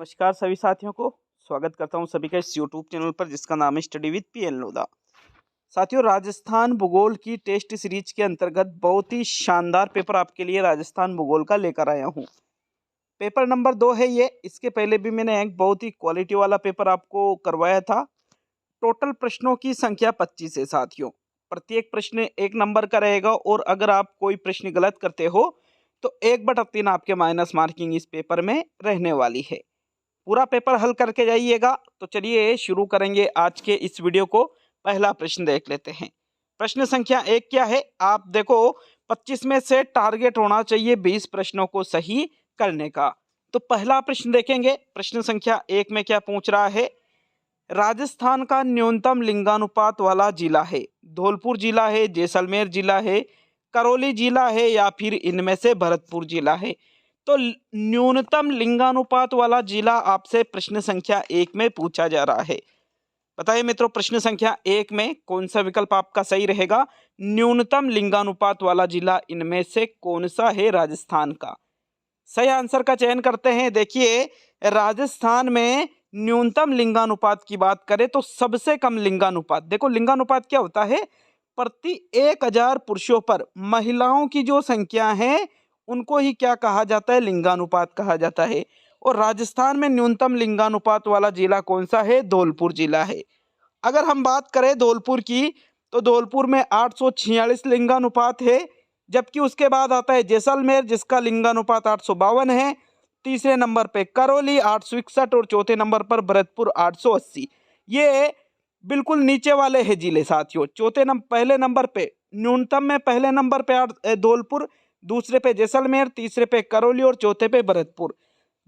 नमस्कार सभी साथियों को स्वागत करता हूं सभी का इस यूट्यूब चैनल पर जिसका नाम है स्टडी विद पीएल लोधा। साथियों, राजस्थान भूगोल की टेस्ट सीरीज के अंतर्गत बहुत ही शानदार पेपर आपके लिए राजस्थान भूगोल का लेकर आया हूं। पेपर नंबर 2 है ये। इसके पहले भी मैंने एक बहुत ही क्वालिटी वाला पेपर आपको करवाया था। टोटल प्रश्नों की संख्या 25 है साथियों। प्रत्येक प्रश्न 1 नंबर का रहेगा और अगर आप कोई प्रश्न गलत करते हो तो 1/3 आपके माइनस मार्किंग इस पेपर में रहने वाली है। पूरा पेपर हल करके जाइएगा। तो चलिए शुरू करेंगे आज के इस वीडियो को। पहला प्रश्न देख लेते हैं। प्रश्न संख्या 1 क्या है? आप देखो, 25 में से टारगेट होना चाहिए 20 प्रश्नों को सही करने का। तो पहला प्रश्न देखेंगे। प्रश्न संख्या 1 में क्या पूछ रहा है? राजस्थान का न्यूनतम लिंगानुपात वाला जिला है। धौलपुर जिला है, जैसलमेर जिला है, करौली जिला है या फिर इनमें से भरतपुर जिला है। तो न्यूनतम लिंगानुपात वाला जिला आपसे प्रश्न संख्या 1 में पूछा जा रहा है। बताइए मित्रों, प्रश्न संख्या 1 में कौन सा विकल्प आपका सही रहेगा? न्यूनतम लिंगानुपात वाला जिला इनमें से कौन सा है राजस्थान का? सही आंसर का चयन करते हैं। देखिए, राजस्थान में न्यूनतम लिंगानुपात की बात करें तो सबसे कम लिंगानुपात, देखो लिंगानुपात क्या होता है? प्रति 1000 पुरुषों पर महिलाओं की जो संख्या है उनको ही क्या कहा जाता है? लिंगानुपात कहा जाता है। और राजस्थान में न्यूनतम लिंगानुपात वाला जिला कौन सा है? धौलपुर जिला है। अगर हम बात करें धौलपुर की तो धौलपुर में 846 लिंगानुपात है। जबकि उसके बाद आता है जैसलमेर जिसका लिंगानुपात 852 है। तीसरे नंबर पे करौली 861 और चौथे नंबर पर भरतपुर 880। ये बिल्कुल नीचे वाले हैं जिले साथियों। पहले नंबर पे न्यूनतम में पहले नंबर पे धौलपुर, दूसरे पे जैसलमेर, तीसरे पे करौली और चौथे पे भरतपुर।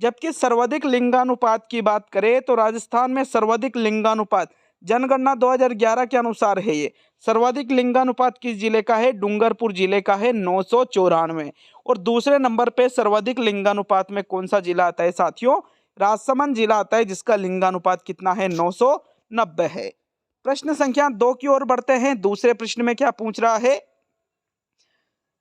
जबकि सर्वाधिक लिंगानुपात की बात करें तो राजस्थान में सर्वाधिक लिंगानुपात जनगणना 2011 के अनुसार है। ये सर्वाधिक लिंगानुपात किस जिले का है? डूंगरपुर जिले का है, 994। और दूसरे नंबर पे सर्वाधिक लिंगानुपात में कौन सा जिला आता है साथियों? राजसमंद जिला आता है जिसका लिंगानुपात कितना है? 990 है। प्रश्न संख्या 2 की ओर बढ़ते हैं। दूसरे प्रश्न में क्या पूछ रहा है?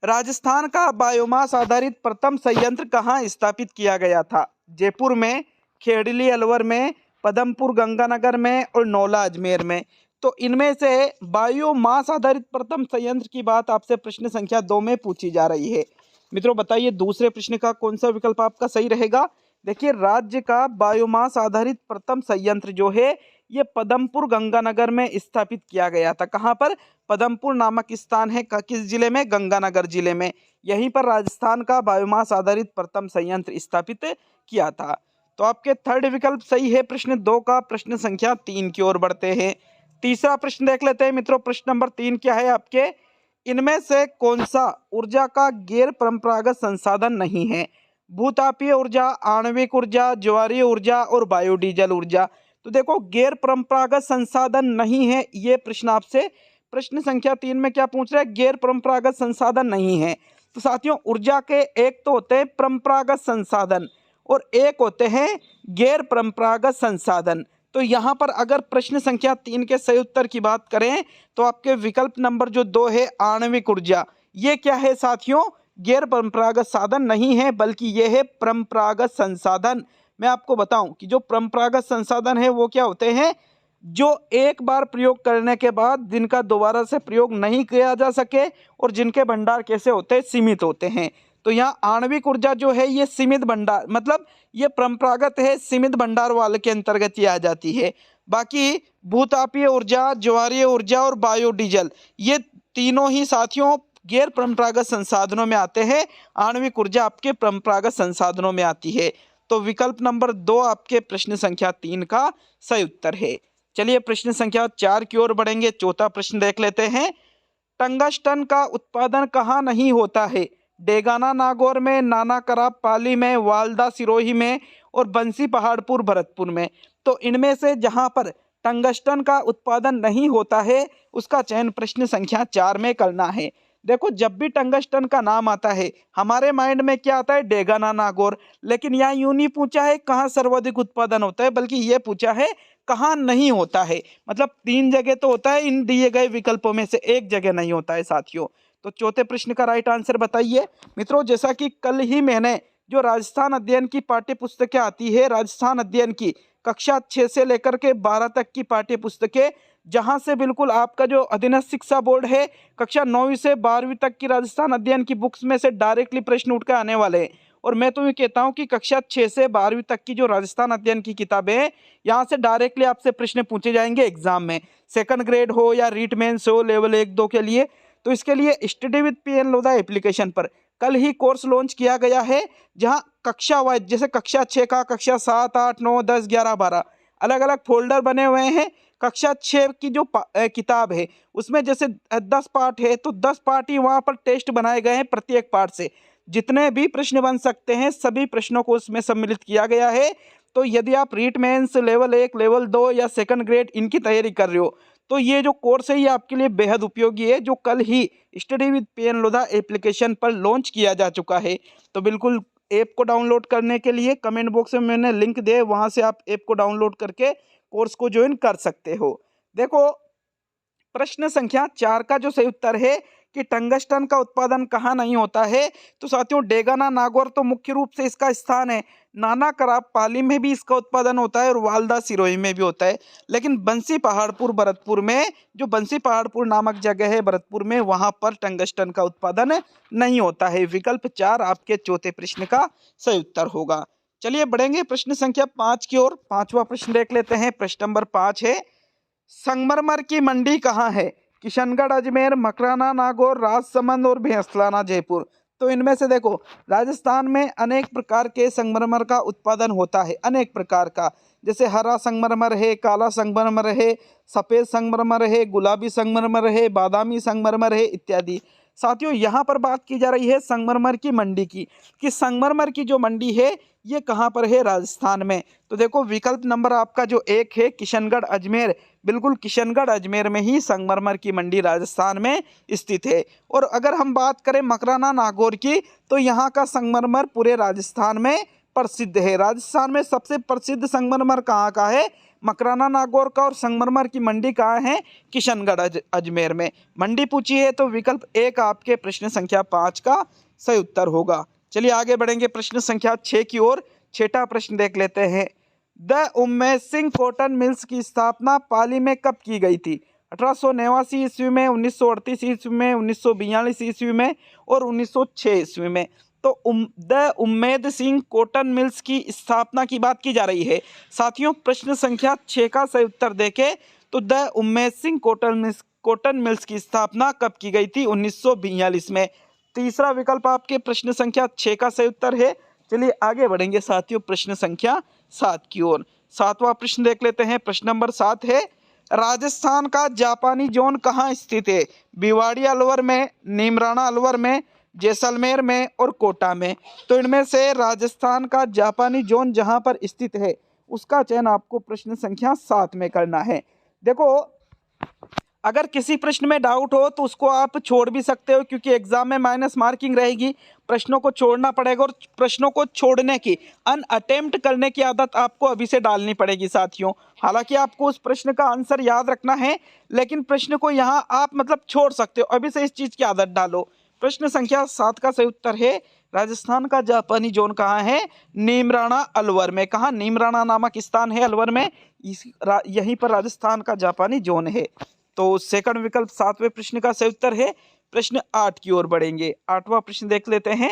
राजस्थान का बायोमास आधारित प्रथम संयंत्र कहाँ स्थापित किया गया था? जयपुर में, खेड़ली अलवर में, पदमपुर गंगानगर में और नौला अजमेर में। तो इनमें से बायोमास आधारित प्रथम संयंत्र की बात आपसे प्रश्न संख्या 2 में पूछी जा रही है। मित्रों बताइए, दूसरे प्रश्न का कौन सा विकल्प आपका सही रहेगा? देखिए, राज्य का बायोमास आधारित प्रथम संयंत्र जो है ये पदमपुर गंगानगर में स्थापित किया गया था। कहाँ पर? पदमपुर नामक स्थान है किस जिले में? गंगानगर जिले में। यहीं पर राजस्थान का बायोमास आधारित प्रथम संयंत्र स्थापित किया था। तो आपके थर्ड विकल्प सही है प्रश्न 2 का। प्रश्न संख्या 3 की ओर बढ़ते हैं। तीसरा प्रश्न देख लेते हैं मित्रों। प्रश्न नंबर 3 क्या है आपके? इनमें से कौन सा ऊर्जा का गैर परंपरागत संसाधन नहीं है? भूतापीय ऊर्जा, आणविक ऊर्जा, ज्वारीय ऊर्जा और बायोडीजल ऊर्जा। तो देखो, गैर परंपरागत संसाधन नहीं है ये प्रश्न आपसे प्रश्न संख्या 3 में क्या पूछ रहा है? गैर परंपरागत संसाधन नहीं है। तो साथियों, ऊर्जा के एक तो होते हैं परंपरागत संसाधन और एक होते हैं गैर परंपरागत संसाधन। तो यहाँ पर अगर प्रश्न संख्या 3 के सही उत्तर की बात करें तो आपके विकल्प नंबर जो 2 है आणविक ऊर्जा, ये क्या है साथियों? गैर परंपरागत साधन नहीं है बल्कि यह है परंपरागत संसाधन। मैं आपको बताऊं कि जो परंपरागत संसाधन है वो क्या होते हैं? जो एक बार प्रयोग करने के बाद जिनका दोबारा से प्रयोग नहीं किया जा सके और जिनके भंडार कैसे होते हैं? सीमित होते हैं। तो यहाँ आणविक ऊर्जा जो है ये सीमित भंडार, मतलब ये परंपरागत है, सीमित भंडार वाले के अंतर्गत ये आ जाती है। बाकी भूतापीय ऊर्जा, ज्वारीय ऊर्जा और बायोडीजल ये तीनों ही साथियों गैर परंपरागत संसाधनों में आते हैं। आणविक ऊर्जा आपके परंपरागत संसाधनों में आती है। तो विकल्प नंबर 2 आपके प्रश्न संख्या 3 का सही उत्तर है। चलिए प्रश्न संख्या 4 की ओर बढ़ेंगे। चौथा प्रश्न देख लेते हैं। टंगस्टन का उत्पादन कहाँ नहीं होता है? डेगाना नागौर में, नाना कराब पाली में, वालदा सिरोही में और बंसी पहाड़पुर भरतपुर में। तो इनमें से जहां पर टंगस्टन का उत्पादन नहीं होता है उसका चयन प्रश्न संख्या 4 में करना है। देखो, जब भी टंगस्टन का नाम आता है हमारे माइंड में क्या आता है? डेगाना नागौर। लेकिन यहाँ यूं नहीं पूछा है कहाँ सर्वाधिक उत्पादन होता है, बल्कि ये पूछा है कहाँ नहीं होता है। मतलब 3 जगह तो होता है, इन दिए गए विकल्पों में से एक जगह नहीं होता है साथियों। तो चौथे प्रश्न का राइट आंसर बताइए मित्रों। जैसा कि कल ही मैंने जो राजस्थान अध्ययन की पाठ्य पुस्तकें आती है, राजस्थान अध्ययन की कक्षा 6 से लेकर के 12 तक की पाठ्य पुस्तकें, जहां से बिल्कुल आपका जो अधीनस्थ शिक्षा बोर्ड है कक्षा 9वीं से 12वीं तक की राजस्थान अध्ययन की बुक्स में से डायरेक्टली प्रश्न उठकर आने वाले हैं। और मैं तो ये कहता हूं कि कक्षा 6 से 12वीं तक की जो राजस्थान अध्ययन की किताबें हैं, यहाँ से डायरेक्टली आपसे प्रश्न पूछे जाएंगे एग्जाम में, सेकंड ग्रेड हो या रीट मेंस हो लेवल 1-2 के लिए। तो इसके लिए study with P N Lodha application पर कल ही कोर्स लॉन्च किया गया है, जहां कक्षा वाइज जैसे कक्षा 6 का, कक्षा 7, 8, 9, 10, 11, 12 अलग अलग फोल्डर बने हुए हैं। कक्षा 6 की जो किताब है उसमें जैसे 10 पार्ट है, तो 10 पार्ट ही वहाँ पर टेस्ट बनाए गए हैं। प्रत्येक पार्ट से जितने भी प्रश्न बन सकते हैं सभी प्रश्नों को उसमें सम्मिलित किया गया है। तो यदि आप रीट मेंस लेवल 1, लेवल 2 या सेकंड ग्रेड इनकी तैयारी कर रहे हो, तो ये जो कोर्स है ये आपके लिए बेहद उपयोगी है, जो कल ही study with P N Lodha application पर लॉन्च किया जा चुका है। तो बिल्कुल ऐप को डाउनलोड करने के लिए कमेंट बॉक्स में मैंने लिंक दिए, वहाँ से आप ऐप को डाउनलोड करके कोर्स को ज्वाइन कर सकते हो। देखो प्रश्न संख्या 4 का जो सही उत्तर है कि टंगस्टन का उत्पादन कहाँ नहीं होता है, तो साथियों डेगाना नागौर तो मुख्य रूप से इसका स्थान है। नाना कराब पाली में भी इसका उत्पादन होता है और वालदा सिरोही में भी होता है। लेकिन बंसी पहाड़पुर भरतपुर में, जो बंसी पहाड़पुर नामक जगह है भरतपुर में, वहां पर टंगस्टन का उत्पादन नहीं होता है। विकल्प 4 आपके चौथे प्रश्न का सही उत्तर होगा। चलिए बढ़ेंगे प्रश्न संख्या 5 की ओर। 5वां प्रश्न देख लेते हैं। प्रश्न नंबर 5 है, संगमरमर की मंडी कहाँ है? किशनगढ़, अजमेर, मकराना, नागौर, राजसमंद और भैंसलाना, जयपुर। तो इनमें से देखो राजस्थान में अनेक प्रकार के संगमरमर का उत्पादन होता है, अनेक प्रकार का, जैसे हरा संगमरमर है, काला संगमरमर है, सफ़ेद संगमरमर है, गुलाबी संगमरमर है, बादामी संगमरमर है इत्यादि। साथियों यहाँ पर बात की जा रही है संगमरमर की मंडी की, कि संगमरमर की जो मंडी है ये कहाँ पर है? राजस्थान में। तो देखो विकल्प नंबर आपका जो 1 है किशनगढ़ अजमेर, बिल्कुल किशनगढ़ अजमेर में ही संगमरमर की मंडी राजस्थान में स्थित है। और अगर हम बात करें मकराना नागौर की, तो यहाँ का संगमरमर पूरे राजस्थान में प्रसिद्ध है। राजस्थान में सबसे प्रसिद्ध संगमरमर कहाँ का है? मकराना नागौर का। और संगमरमर की मंडी कहाँ है? किशनगढ़ अजमेर में मंडी पूछी है। तो विकल्प 1 आपके प्रश्न संख्या 5 का सही उत्तर होगा। चलिए आगे बढ़ेंगे प्रश्न संख्या 6 की ओर। 6वां प्रश्न देख लेते हैं। The Ummed Singh cotton mills की स्थापना पाली में कब की गई थी? 1889 ईस्वी में, 1938 ईस्वी में, 1942 ईस्वी में और 1906 ईस्वी में। तो the Ummed Singh cotton mills की स्थापना की बात की जा रही है। साथियों प्रश्न संख्या 6 का सही उत्तर देखें तो the Ummed Singh cotton mills की स्थापना कब की गई थी? 1942 में। तीसरा विकल्प आपके प्रश्न संख्या 6 का सही उत्तर है। चलिए आगे बढ़ेंगे साथियों प्रश्न संख्या 7 की ओर। 7वां प्रश्न देख लेते हैं। प्रश्न नंबर 7 है, राजस्थान का जापानी जोन कहाँ स्थित है? भिवाड़ी अलवर में, नीमराणा अलवर में, जैसलमेर में और कोटा में। तो इनमें से राजस्थान का जापानी जोन जहां पर स्थित है उसका चयन आपको प्रश्न संख्या 7 में करना है। देखो अगर किसी प्रश्न में डाउट हो तो उसको आप छोड़ भी सकते हो, क्योंकि एग्जाम में माइनस मार्किंग रहेगी। प्रश्नों को छोड़ना पड़ेगा और प्रश्नों को छोड़ने की, अनअटेम्प्ट करने की आदत आपको अभी से डालनी पड़ेगी साथियों। हालांकि आपको उस प्रश्न का आंसर याद रखना है, लेकिन प्रश्न को यहाँ आप मतलब छोड़ सकते हो। अभी से इस चीज़ की आदत डालो। प्रश्न संख्या 7 का सही उत्तर है, राजस्थान का जापानी जोन कहाँ है? नीमराणा अलवर में। कहाँ? नीमराणा नामक स्थान है अलवर में, यहीं पर राजस्थान का जापानी जोन है। तो सेकंड विकल्प 7वें प्रश्न का सही उत्तर है। प्रश्न 8 की ओर बढ़ेंगे। 8वां प्रश्न देख लेते हैं।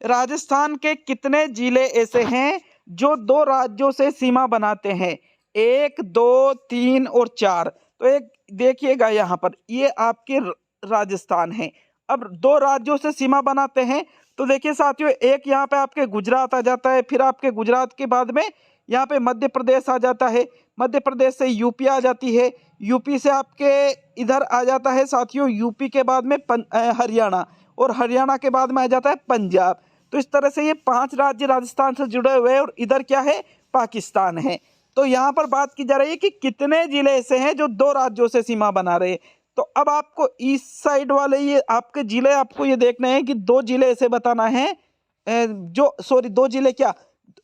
राजस्थान के कितने जिले ऐसे हैं जो 2 राज्यों से सीमा बनाते हैं? 1, 2, 3 और 4। तो एक देखिएगा यहाँ पर, ये आपके राजस्थान है। अब 2 राज्यों से सीमा बनाते हैं, तो देखिए साथियों, एक यहाँ पे आपके गुजरात आ जाता है, फिर आपके गुजरात के बाद में यहाँ पे मध्य प्रदेश आ जाता है, मध्य प्रदेश से यूपी आ जाती है, यूपी से आपके इधर आ जाता है साथियों, यूपी के बाद में हरियाणा, और हरियाणा के बाद में आ जाता है पंजाब। तो इस तरह से ये 5 राज्य राजस्थान से जुड़े हुए हैं, और इधर क्या है? पाकिस्तान है। तो यहाँ पर बात की जा रही है कि कितने जिले ऐसे हैं जो 2 राज्यों से सीमा बना रहे हैं। तो अब आपको ईस्ट साइड वाले ये आपके जिले आपको ये देखना है कि 2 जिले ऐसे बताना है, जो सॉरी 2 जिले क्या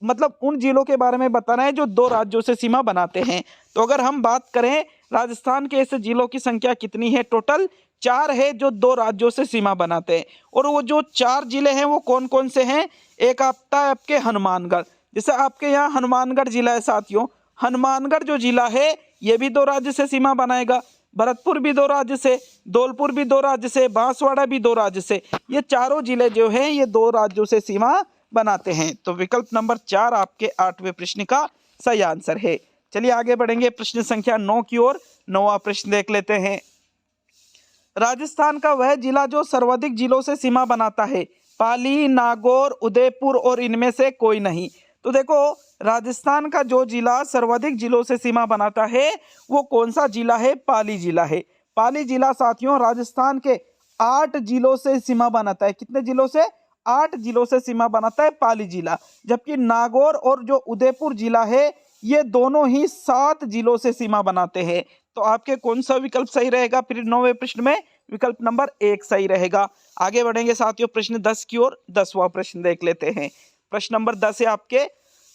मतलब उन जिलों के बारे में बताना है जो 2 राज्यों से सीमा बनाते हैं। तो अगर हम बात करें राजस्थान के ऐसे जिलों की संख्या कितनी है? टोटल 4 है जो 2 राज्यों से सीमा बनाते हैं। और वो जो 4 जिले हैं वो कौन कौन से हैं? एक आता है आपके हनुमानगढ़, जैसे आपके यहाँ हनुमानगढ़ जिला है साथियों, हनुमानगढ़ जो जिला है ये भी 2 राज्य से सीमा बनाएगा, भरतपुर भी 2 राज्य से, धौलपुर भी 2 राज्य से, बांसवाड़ा भी 2 राज्य से। ये चारों जिले जो हैं ये 2 राज्यों से सीमा बनाते हैं। तो विकल्प नंबर 4 आपके 8वें प्रश्न का सही आंसर है। चलिए आगे बढ़ेंगे प्रश्न संख्या 9 की ओर। 9वां प्रश्न देख लेते हैं। राजस्थान का वह जिला जो सर्वाधिक जिलों से सीमा बनाता है, पाली, नागौर, उदयपुर और इनमें से कोई नहीं। तो देखो राजस्थान का जो जिला सर्वाधिक जिलों से सीमा बनाता है वो कौन सा जिला है? पाली जिला है। पाली जिला साथियों राजस्थान के 8 जिलों से सीमा बनाता है। कितने जिलों से? 8 जिलों से सीमा बनाता है पाली जिला। जबकि नागौर और जो उदयपुर जिला है ये दोनों ही 7 जिलों से सीमा बनाते हैं। तो आपके कौन सा विकल्प सही रहेगा? फिर 9वें प्रश्न में विकल्प नंबर 1 सही रहेगा। आगे बढ़ेंगे साथियों प्रश्न 10 की ओर। 10वां प्रश्न देख लेते हैं। प्रश्न नंबर 10 है आपके,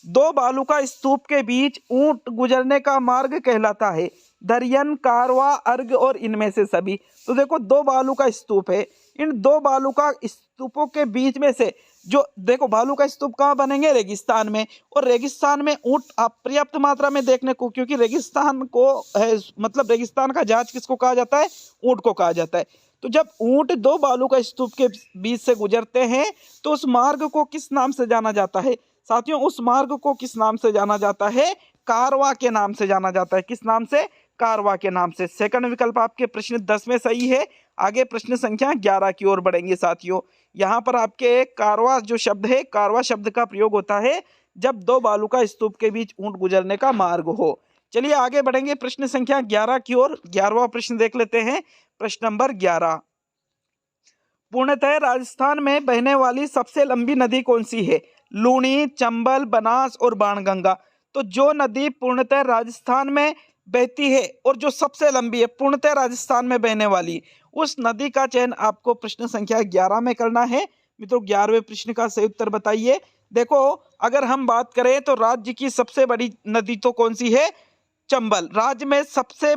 2 बालू का स्तूप के बीच ऊंट गुजरने का मार्ग कहलाता है, दरियन, कारवा, अर्घ और इनमें से सभी। तो देखो 2 बालू का स्तूप है, इन 2 बालू का स्तूपों के बीच में से जो देखो बालू का स्तूप कहाँ बनेंगे? रेगिस्तान में। और रेगिस्तान में ऊंट पर्याप्त मात्रा में देखने को, क्योंकि रेगिस्तान को है मतलब रेगिस्तान का जहाज किसको कहा जाता है? ऊंट को कहा जाता है। तो जब ऊंट 2 बालू का स्तूप के बीच से गुजरते हैं तो उस मार्ग को किस नाम से जाना जाता है? साथियों उस मार्ग को किस नाम से जाना जाता है? कारवा के नाम से जाना जाता है। किस नाम से? कारवा के नाम से। सेकंड विकल्प आपके प्रश्न 10 में सही है। आगे प्रश्न संख्या 11 की ओर बढ़ेंगे साथियों। यहाँ पर आपके कारवा जो शब्द है, कारवा शब्द का प्रयोग होता है जब 2 बालू का स्तूप के बीच ऊंट गुजरने का मार्ग हो। चलिए आगे बढ़ेंगे प्रश्न संख्या 11 की ओर। 11वां प्रश्न देख लेते हैं। प्रश्न नंबर 11, पूर्णतः राजस्थान में बहने वाली सबसे लंबी नदी कौन सी है? लूणी, चंबल, बनास और बाणगंगा। तो जो नदी पूर्णतः राजस्थान में बहती है और जो सबसे लंबी है पूर्णतः राजस्थान में बहने वाली, उस नदी का चयन आपको प्रश्न संख्या 11 में करना है। मित्रों 11वें प्रश्न का सही उत्तर बताइए। देखो अगर हम बात करें तो राज्य की सबसे बड़ी नदी तो कौन सी है? चंबल। राज्य में सबसे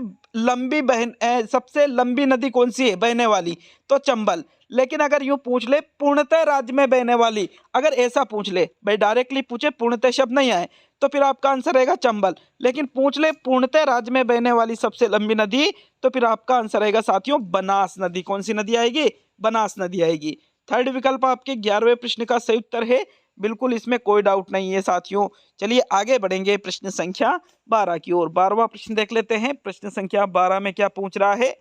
लंबी नदी कौन सी है बहने वाली? तो चंबल। लेकिन अगर यूं पूछ ले पूर्णतः राज्य में बहने वाली, अगर ऐसा पूछ ले भाई डायरेक्टली पूछे पूर्णतः शब्द नहीं आए तो फिर आपका आंसर रहेगा चंबल। लेकिन पूछ ले पूर्णतः राज्य में बहने वाली सबसे लंबी नदी तो फिर आपका आंसर रहेगा साथियों बनास नदी। कौन सी नदी आएगी? बनास नदी आएगी। थर्ड विकल्प आपके 11वें प्रश्न का सही उत्तर है। बिल्कुल इसमें कोई डाउट नहीं है साथियों। चलिए आगे बढ़ेंगे प्रश्न संख्या 12 की ओर। 12वां प्रश्न देख लेते हैं। प्रश्न संख्या 12 में क्या पूछ रहा है?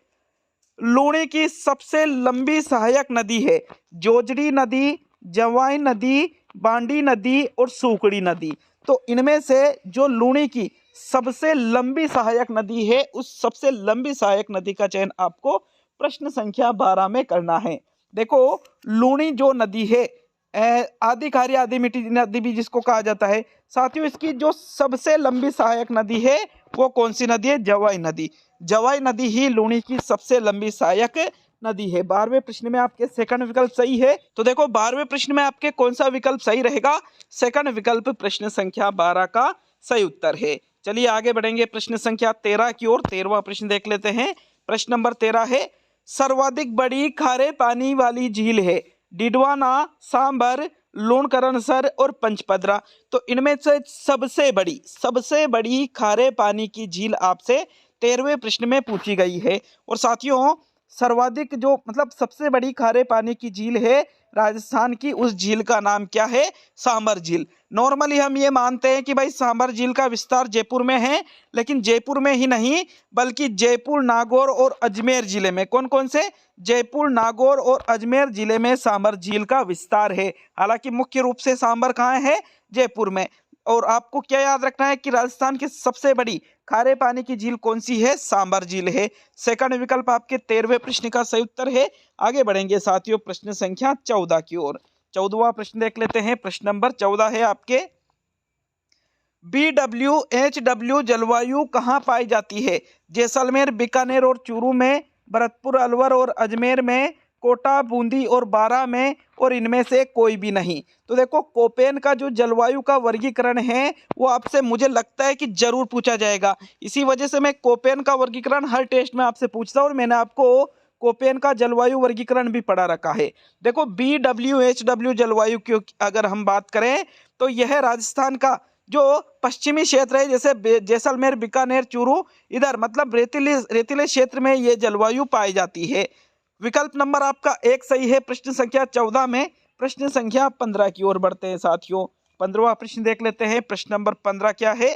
लूणी की सबसे लंबी सहायक नदी है जोजड़ी नदी, जवाई नदी, बांडी नदी और सूकड़ी नदी। तो इनमें से जो लूणी की सबसे लंबी सहायक नदी है उस सबसे लंबी सहायक नदी का चयन आपको प्रश्न संख्या 12 में करना है। देखो लूणी जो नदी है आधी खारी आधी मीठी नदी भी जिसको कहा जाता है साथियों, इसकी जो सबसे लंबी सहायक नदी है वो कौन सी नदी है? जवाई नदी। जवाई नदी ही लूणी की सबसे लंबी सहायक नदी है। 12वें प्रश्न में आपके सेकंड विकल्प सही है। तो देखो 12वें प्रश्न में आपके कौन सा विकल्प सही रहेगा? सेकंड विकल्प प्रश्न संख्या 12 का सही उत्तर है। चलिए आगे बढ़ेंगे प्रश्न संख्या 13 की ओर। 13वां प्रश्न देख लेते हैं। प्रश्न नंबर 13 है, सर्वाधिक बड़ी खारे पानी वाली झील है डिडवाना, सांबर, लूणकरणसर और पंचपदरा। तो इनमें से सबसे बड़ी खारे पानी की झील आपसे 13वें प्रश्न में पूछी गई है। और साथियों सर्वाधिक जो मतलब सबसे बड़ी खारे पानी की झील है राजस्थान की, उस झील का नाम क्या है? सांबर झील। नॉर्मली हम ये मानते हैं कि भाई सांबर झील का विस्तार जयपुर में है, लेकिन जयपुर में ही नहीं बल्कि जयपुर, नागौर और अजमेर जिले में। कौन कौन से? जयपुर, नागौर और अजमेर जिले में सांबर झील का विस्तार है। हालांकि मुख्य रूप से सांबर कहाँ है? जयपुर में। और आपको क्या याद रखना है कि राजस्थान की सबसे बड़ी खारे पानी की झील कौन सी है? सांबर झील है। सेकंड विकल्प आपके 13वें प्रश्न का सही उत्तर है। आगे बढ़ेंगे साथियों प्रश्न संख्या 14 की ओर। 14वां प्रश्न देख लेते हैं। प्रश्न नंबर 14 है आपके, BWHW जलवायु कहाँ पाई जाती है? जैसलमेर, बीकानेर और चूरू में, भरतपुर, अलवर और अजमेर में, कोटा, बूंदी और बारां में, और इनमें से कोई भी नहीं। तो देखो कोपेन का जो जलवायु का वर्गीकरण है वो आपसे मुझे लगता है कि जरूर पूछा जाएगा। इसी वजह से मैं कोपेन का वर्गीकरण हर टेस्ट में आपसे पूछता हूँ और मैंने आपको कोपेन का जलवायु वर्गीकरण भी पढ़ा रखा है। देखो BWHW जलवायु की अगर हम बात करें तो यह राजस्थान का जो पश्चिमी क्षेत्र है, जैसे जैसलमेर, बीकानेर, चूरू, इधर मतलब रेतीले क्षेत्र में ये जलवायु पाई जाती है। विकल्प नंबर आपका एक सही है प्रश्न संख्या 14 में। प्रश्न संख्या 15 की ओर बढ़ते हैं साथियों। 15वां प्रश्न देख लेते हैं। प्रश्न नंबर 15 क्या है?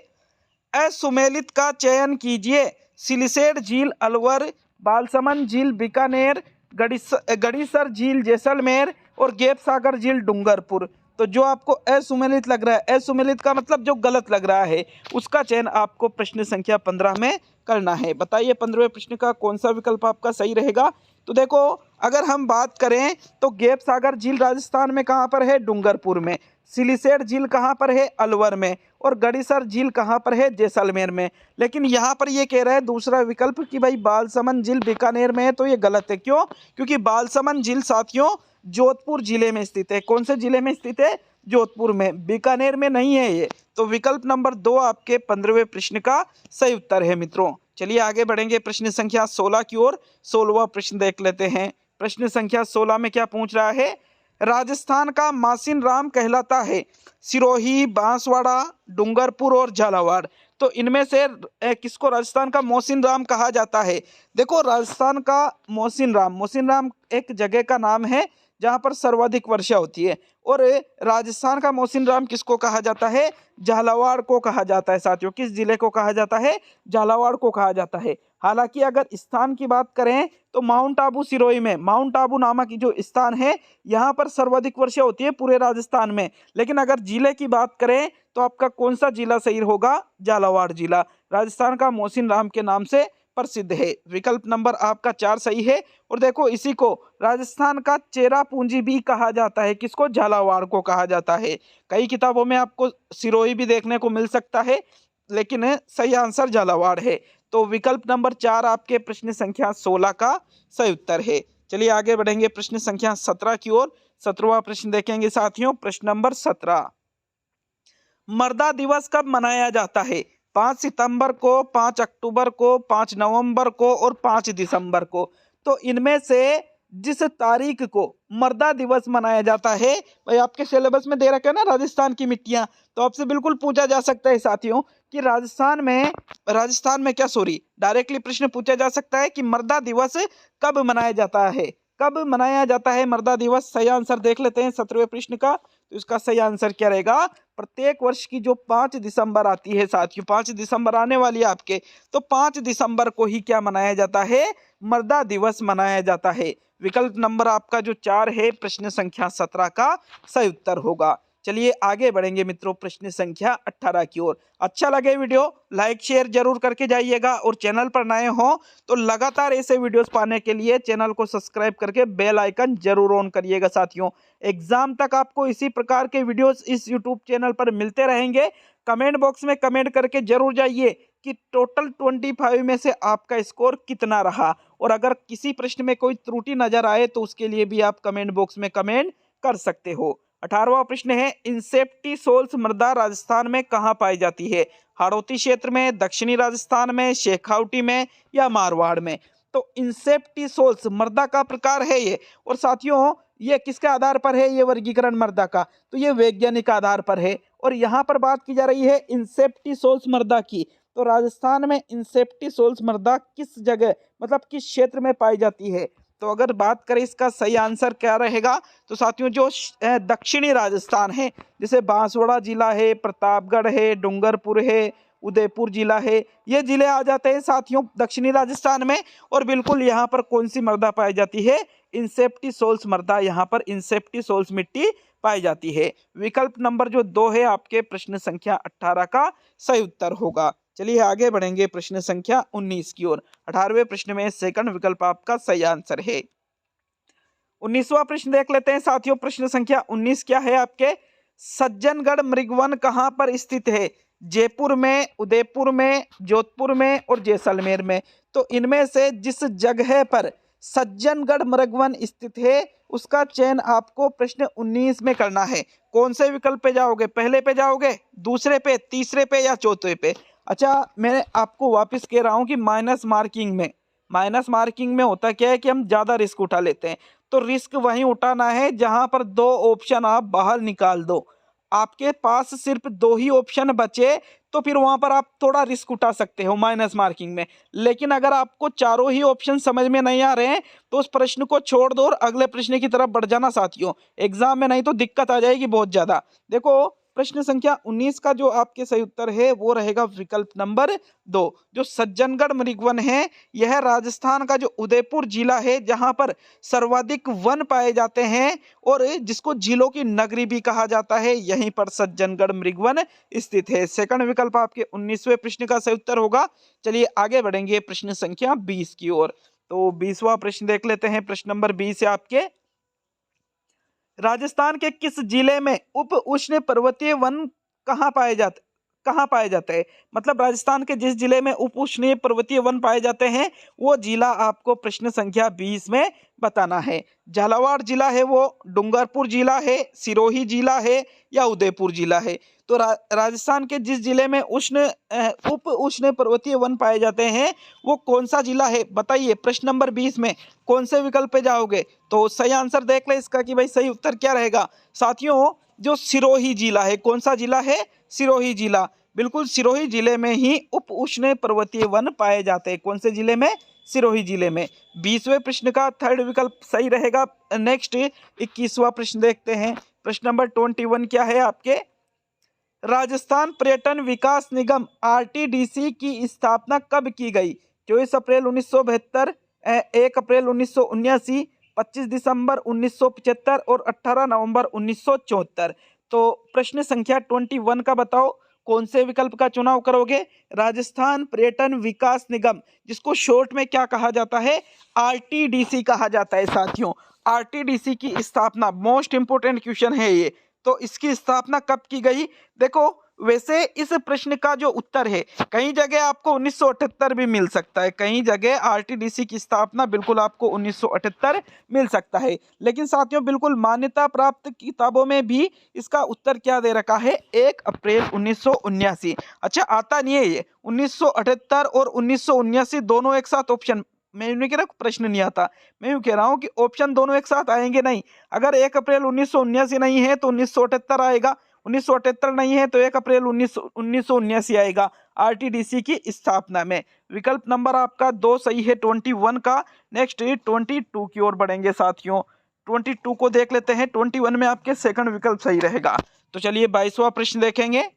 असुमेलित का चयन कीजिए। सिलिसेट झील अलवर, बालसमंद झील बीकानेर, गड़ीसर झील जैसलमेर और गैप सागर झील डूंगरपुर। तो जो आपको असुमेलित लग रहा है, असुमेलित का मतलब जो गलत लग रहा है, उसका चयन आपको प्रश्न संख्या 15 में करना है। बताइए 15वें प्रश्न का कौन सा विकल्प आपका सही रहेगा? तो देखो अगर हम बात करें तो गैप सागर झील राजस्थान में कहाँ पर है? डूंगरपुर में। सिलिसेट झील कहाँ पर है? अलवर में। और गड़ीसर झील कहाँ पर है? जैसलमेर में। लेकिन यहाँ पर ये कह रहा है दूसरा विकल्प कि भाई बालसमंद झील बीकानेर में है, तो ये गलत है। क्यों? क्योंकि बालसमंद झील साथियों जोधपुर जिले में स्थित है। कौन से जिले में स्थित है? जोधपुर में, बीकानेर में नहीं है ये। तो विकल्प नंबर 2 आपके 15वें प्रश्न का सही उत्तर है मित्रों। चलिए आगे बढ़ेंगे प्रश्न संख्या 16 की ओर। 16वां प्रश्न देख लेते हैं। प्रश्न संख्या 16 में क्या पूछ रहा है? राजस्थान का मासिन राम कहलाता है सिरोही, बांसवाड़ा, डूंगरपुर और झालावाड़। तो इनमें से किसको राजस्थान का मोहसिन राम कहा जाता है? देखो राजस्थान का मोहसिन राम एक जगह का नाम है जहां पर सर्वाधिक वर्षा होती है। और राजस्थान का मोहसिन राम किसको कहा जाता है? झालावाड़ को कहा जाता है साथियों। किस जिले को कहा जाता है? झालावाड़ को कहा जाता है। हालांकि अगर स्थान की बात करें तो माउंट आबू सिरोही में, माउंट आबू नामक जो स्थान है यहाँ पर सर्वाधिक वर्षा होती है पूरे राजस्थान में। लेकिन अगर जिले की बात करें तो आपका कौन सा जिला सही होगा? झालावाड़ जिला राजस्थान का मोहसिन राम के नाम से प्रसिद्ध है। विकल्प नंबर आपका 4 सही है। और देखो इसी को राजस्थान का चेरा पूंजी भी कहा जाता है। किसको? झालावाड़ को कहा जाता है। कई किताबों में आपको सिरोही भी देखने को मिल सकता है, लेकिन सही आंसर झालावाड़ है। तो विकल्प नंबर 4 आपके प्रश्न संख्या 16 का सही उत्तर है। चलिए आगे बढ़ेंगे प्रश्न संख्या 17 की ओर। 17वां प्रश्न देखेंगे साथियों। प्रश्न नंबर 17, मर्दा दिवस कब मनाया जाता है? 5 सितंबर को, 5 अक्टूबर को, 5 नवंबर को और 5 दिसंबर को। तो इनमें से जिस तारीख को मर्दा दिवस मनाया जाता है, भाई आपके सिलेबस में दे रखा है ना राजस्थान की मिट्टियां, तो आपसे बिल्कुल पूछा जा सकता है साथियों कि राजस्थान में क्या, सॉरी डायरेक्टली प्रश्न पूछा जा सकता है कि मर्दा दिवस कब मनाया जाता है? कब मनाया जाता है मर्दा दिवस? सही आंसर देख लेते हैं 17वें प्रश्न का। तो इसका सही आंसर क्या रहेगा? प्रत्येक वर्ष की जो 5 दिसंबर आती है साथियों, 5 दिसंबर आने वाली है आपके, तो 5 दिसंबर को ही क्या मनाया जाता है? मर्दा दिवस मनाया जाता है। विकल्प नंबर आपका जो 4 है प्रश्न संख्या 17 का सही उत्तर होगा। चलिए आगे बढ़ेंगे मित्रों प्रश्न संख्या 18 की ओर। अच्छा लगे वीडियो लाइक शेयर जरूर करके जाइएगा, और चैनल पर नए हो तो लगातार ऐसे वीडियोस पाने के लिए चैनल को सब्सक्राइब करके बेल आइकन जरूर ऑन करिएगा साथियों। एग्जाम तक आपको इसी प्रकार के वीडियोस इस यूट्यूब चैनल पर मिलते रहेंगे। कमेंट बॉक्स में कमेंट करके जरूर जाइए कि टोटल 25 में से आपका स्कोर कितना रहा, और अगर किसी प्रश्न में कोई त्रुटि नजर आए तो उसके लिए भी आप कमेंट बॉक्स में कमेंट कर सकते हो। 18वां प्रश्न है, इंसेप्टी सोल्स मृदा राजस्थान में कहाँ पाई जाती है? हाड़ौती क्षेत्र में, दक्षिणी राजस्थान में, शेखावटी में या मारवाड़ में? तो इंसेप्टी सोल्स मृदा का प्रकार है ये। और साथियों ये किसके आधार पर है ये वर्गीकरण मृदा का? तो ये वैज्ञानिक आधार पर है। और यहाँ पर बात की जा रही है इंसेप्टी सोल्स मृदा की। तो राजस्थान में इंसेप्टी सोल्स मृदा किस जगह, मतलब किस क्षेत्र में पाई जाती है? तो अगर बात करें इसका सही आंसर क्या रहेगा, तो साथियों जो दक्षिणी राजस्थान है, जैसे बांसवाड़ा जिला है, प्रतापगढ़ है, डूंगरपुर है, उदयपुर जिला है, ये जिले आ जाते हैं साथियों दक्षिणी राजस्थान में। और बिल्कुल यहाँ पर कौन सी मृदा पाई जाती है? इंसेप्टी सोल्स मृदा, यहाँ पर इंसेप्टी सोल्स मिट्टी पाई जाती है। विकल्प नंबर जो 2 है आपके प्रश्न संख्या 18 का सही उत्तर होगा। चलिए आगे बढ़ेंगे प्रश्न संख्या 19 की ओर। 18वें प्रश्न में सेकंड विकल्प आपका सही आंसर है। 19वां प्रश्न देख लेते हैं साथियों। प्रश्न संख्या 19 क्या है आपके? सज्जनगढ़ मृगवन कहाँ पर स्थित है? जयपुर में, उदयपुर में, जोधपुर में और जैसलमेर में। तो इनमें से जिस जगह पर सज्जनगढ़ मृगवन स्थित है, उसका चयन आपको प्रश्न 19 में करना है। कौन से विकल्प पे जाओगे, पहले पे जाओगे, दूसरे पे, तीसरे पे या चौथे पे? अच्छा, मैं आपको वापस कह रहा हूँ कि माइनस मार्किंग में होता क्या है कि हम ज़्यादा रिस्क उठा लेते हैं। तो रिस्क वहीं उठाना है जहां पर दो ऑप्शन आप बाहर निकाल दो। आपके पास सिर्फ दो ही ऑप्शन बचे तो फिर वहां पर आप थोड़ा रिस्क उठा सकते हो माइनस मार्किंग में। लेकिन अगर आपको चारों ही ऑप्शन समझ में नहीं आ रहे हैं तो उस प्रश्न को छोड़ दो और अगले प्रश्न की तरफ बढ़ जाना साथियों, एग्जाम में नहीं तो दिक्कत आ जाएगी बहुत ज्यादा। देखो, प्रश्न संख्या 19 का जो आपके सही उत्तर है वो रहेगा विकल्प नंबर 2। जो सज्जनगढ़ मृगवन है यह राजस्थान का जो उदयपुर जिला है जहां पर सर्वाधिक वन पाए जाते हैं और जिसको झीलों की नगरी भी कहा जाता है, यहीं पर सज्जनगढ़ मृगवन स्थित है। सेकंड विकल्प आपके 19वें प्रश्न का सही उत्तर होगा। चलिए आगे बढ़ेंगे प्रश्न संख्या 20 की ओर। तो 20वां प्रश्न देख लेते हैं। प्रश्न नंबर 20 है आपके, राजस्थान के किस जिले में उप उष्ण पर्वतीय वन कहाँ पाए जाते हैं? मतलब राजस्थान के जिस जिले में उप उष्ण पर्वतीय वन पाए जाते हैं वो जिला आपको प्रश्न संख्या 20 में बताना है। झालावाड़ जिला है वो, डूंगरपुर जिला है, सिरोही जिला है या उदयपुर जिला है? तो राजस्थान के जिस जिले में उप उष्ण पर्वतीय वन पाए जाते हैं वो कौन सा जिला है बताइए। प्रश्न नंबर 20 में कौन से विकल्प पे जाओगे? तो सही आंसर देख ले इसका कि भाई सही उत्तर क्या रहेगा साथियों। जो सिरोही जिला है, कौन सा जिला है? सिरोही जिला। बिल्कुल, सिरोही जिले में ही उप उष्ण पर्वतीय वन पाए जाते हैं। कौन से जिले में? सिरोही जिले में। 20वें प्रश्न का थर्ड विकल्प सही रहेगा। नेक्स्ट 21वां प्रश्न देखते हैं। प्रश्न नंबर 21 क्या है आपके, राजस्थान पर्यटन विकास निगम आरटीडीसी की स्थापना कब की गई? 24 अप्रैल 1972, 1 अप्रैल 1979, 25 दिसंबर 1975 और 18 नवंबर 1974। तो प्रश्न संख्या 21 का बताओ कौन से विकल्प का चुनाव करोगे? राजस्थान पर्यटन विकास निगम, जिसको शॉर्ट में क्या कहा जाता है? आरटीडीसी कहा जाता है साथियों। आरटीडीसी की स्थापना, मोस्ट इंपोर्टेंट क्वेश्चन है ये, तो इसकी स्थापना कब की गई? देखो, वैसे इस प्रश्न का जो उत्तर है कई जगह आपको 1978 भी मिल सकता है, कई जगह आरटीडीसी की स्थापना बिल्कुल आपको 1978 मिल सकता है। लेकिन साथियों बिल्कुल मान्यता प्राप्त किताबों में भी इसका उत्तर क्या दे रखा है? 1 अप्रैल 1979। अच्छा, आता नहीं है ये 1978 और 1979 दोनों एक साथ ऑप्शन। मैं यूं कह रहा हूं प्रश्न नहीं आता, मैं यूं कह रहा हूं कि ऑप्शन दोनों एक साथ आएंगे नहीं। अगर 1 अप्रैल 1979 नहीं है तो 1978 आएगा, 1978 नहीं है तो 1 अप्रैल 1979 आएगा आरटीडीसी की स्थापना में। विकल्प नंबर आपका 2 सही है 21 का। नेक्स्ट 22 की ओर बढ़ेंगे साथियों। 22 को देख लेते हैं। 21 में आपके सेकंड विकल्प सही रहेगा। तो चलिए 22वां प्रश्न देखेंगे।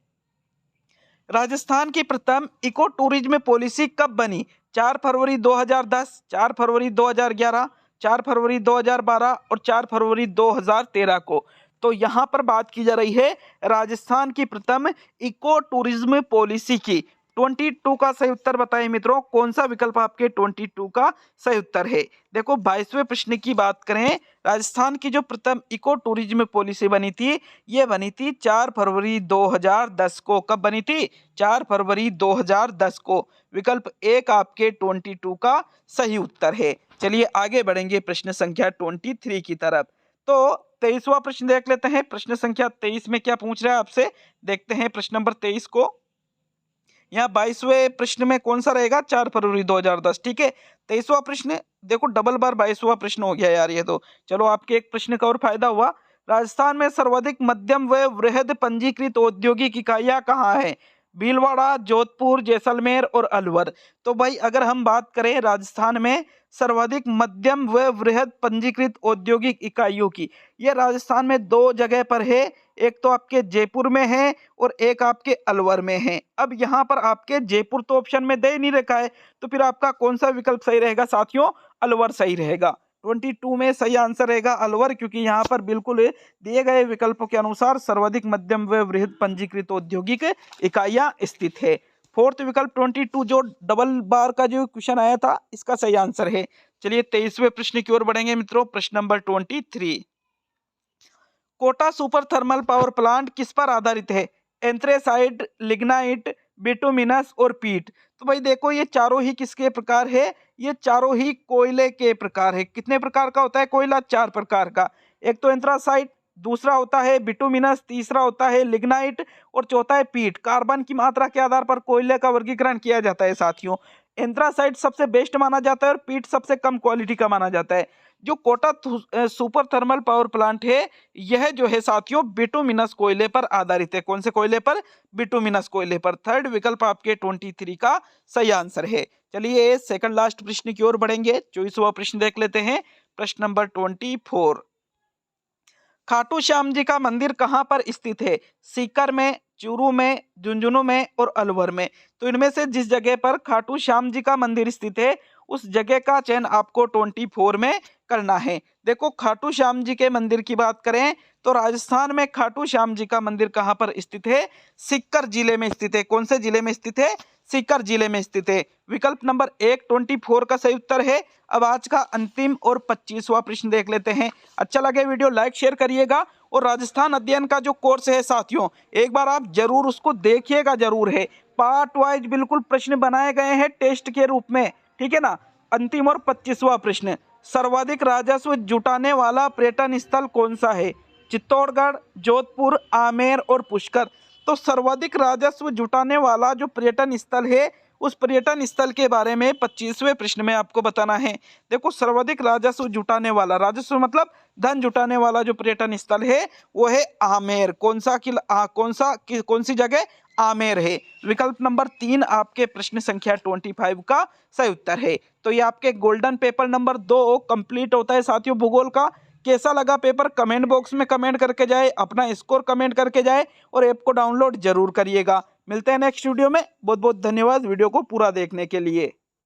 राजस्थान की प्रथम इको टूरिज्म पॉलिसी कब बनी? 4 फरवरी 2010, 4 फरवरी 2011, 4 फरवरी 2012 और 4 फरवरी 2013 को। तो यहाँ पर बात की जा रही है राजस्थान की प्रथम इको टूरिज्म पॉलिसी की। 22 का सही उत्तर बताइए मित्रों, कौन सा विकल्प आपके 22 का सही उत्तर है? देखो, 22वें प्रश्न की बात करें, राजस्थान की जो प्रथम इको टूरिज्म पॉलिसी बनी थी ये बनी थी 4 फरवरी 2010 को। कब बनी थी? 4 फरवरी 2010 को। विकल्प 1 आपके 22 का सही उत्तर है। चलिए आगे बढ़ेंगे प्रश्न संख्या 23 की तरफ। तो 23वां प्रश्न देख लेते हैं। प्रश्न संख्या 23 में क्या पूछ रहा है आपसे, देखते हैं प्रश्न नंबर 23 को। यहाँ 22वें प्रश्न में कौन सा रहेगा? 4 फरवरी 2010। ठीक है, 23वां प्रश्न देखो डबल बार 22वां प्रश्न हो गया यार ये तो। चलो आपके एक प्रश्न का और फायदा हुआ। राजस्थान में सर्वाधिक मध्यम व वृहद पंजीकृत औद्योगिक इकाइयां कहाँ है? भीलवाड़ा, जोधपुर, जैसलमेर और अलवर। तो भाई अगर हम बात करें राजस्थान में सर्वाधिक मध्यम व वृहद पंजीकृत औद्योगिक इकाइयों की, ये राजस्थान में 2 जगह पर है। एक तो आपके जयपुर में है और एक आपके अलवर में है। अब यहाँ पर आपके जयपुर तो ऑप्शन में दे नहीं रखा है, तो फिर आपका कौन सा विकल्प सही रहेगा साथियों? अलवर सही रहेगा। 22 में सही आंसर रहेगा अलवर, क्योंकि यहाँ पर बिल्कुल दिए गए विकल्पों के अनुसार सर्वाधिक मध्यम व वृहद पंजीकृत औद्योगिक इकाइयां स्थित है। फोर्थ विकल्प 22 जो डबल बार का जो क्वेश्चन आया था इसका सही आंसर है। चलिए 23वें प्रश्न की ओर बढ़ेंगे मित्रों। प्रश्न number 23, Kota super thermal power plant किस पर आधारित है? एंथ्रेसाइट, लिग्नाइट, बिटुमिनस और पीट। तो भाई देखो ये चारों ही किसके प्रकार है, ये चारों ही कोयले के प्रकार है। कितने प्रकार का होता है कोयला, 4 प्रकार का। एक तो एंथ्रासाइट, दूसरा होता है बिटुमिनस, तीसरा होता है लिग्नाइट और चौथा है पीट। कार्बन की मात्रा के आधार पर कोयले का वर्गीकरण किया जाता है साथियों। एंथ्रासाइट सबसे बेस्ट माना जाता है और पीट सबसे कम क्वालिटी का माना जाता है। जो Kota super thermal power plant है, यह जो है साथियों बिटुमिनस कोयले पर आधारित है। कौन से कोयले पर, बिटुमिनस कोयले पर। थर्ड विकल्प आपके 23 का सही आंसर है। चलिए सेकंड लास्ट प्रश्न की ओर बढ़ेंगे। 24वां प्रश्न देख लेते हैं। प्रश्न नंबर 24, खाटू श्याम जी का मंदिर कहाँ पर स्थित है? सीकर में, चूरू में, झुंझुनू में और अलवर में। तो इनमें से जिस जगह पर खाटू श्याम जी का मंदिर स्थित है उस जगह का चयन आपको 24 में करना है। देखो खाटू श्याम जी के मंदिर की बात करें तो राजस्थान में खाटू श्याम जी का मंदिर कहाँ पर स्थित है? सीकर जिले में स्थित है। कौन से जिले में स्थित है? सीकर जिले में स्थित है। विकल्प नंबर 1 24 का सही उत्तर है। अब आज का अंतिम और 25वां प्रश्न देख लेते हैं। अच्छा लगे वीडियो लाइक शेयर करिएगा और राजस्थान अध्ययन का जो कोर्स है साथियों, एक बार आप जरूर उसको देखिएगा जरूर है। पार्ट वाइज बिल्कुल प्रश्न बनाए गए हैं टेस्ट के रूप में, ठीक है ना। अंतिम और 25वां प्रश्न, सर्वाधिक राजस्व जुटाने वाला पर्यटन स्थल कौन सा है? चित्तौड़गढ़, जोधपुर, आमेर और पुष्कर। तो सर्वाधिक राजस्व जुटाने वाला जो पर्यटन स्थल है उस पर्यटन स्थल के बारे में 25वें प्रश्न में आपको बताना है। देखो सर्वाधिक राजस्व जुटाने वाला, राजस्व मतलब धन जुटाने वाला जो पर्यटन स्थल है वो है आमेर। कौन सी जगह? आमेर है। विकल्प नंबर 3 आपके प्रश्न संख्या 25 का सही उत्तर है। तो ये आपके गोल्डन पेपर नंबर 2 कंप्लीट होता है साथियों भूगोल का। कैसा लगा पेपर कमेंट बॉक्स में कमेंट करके जाए, अपना स्कोर कमेंट करके जाए और ऐप को डाउनलोड जरूर करिएगा। मिलते हैं नेक्स्ट वीडियो में। बहुत बहुत धन्यवाद वीडियो को पूरा देखने के लिए।